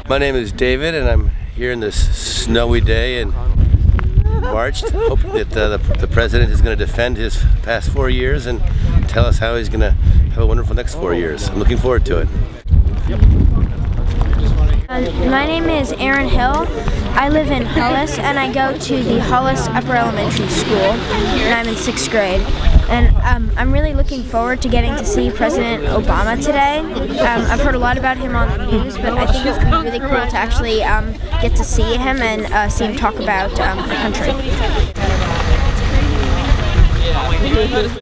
My name is David, and I'm here in this snowy day in March, hoping that the President is going to defend his past 4 years and tell us how he's going to have a wonderful next 4 years. I'm looking forward to it. My name is Aaron Hill. I live in Hollis, and I go to the Hollis Upper Elementary School, and I'm in 6th grade. And I'm really looking forward to getting to see President Obama today. I've heard a lot about him on the news, but I think it would be really cool to actually get to see him and see him talk about the country.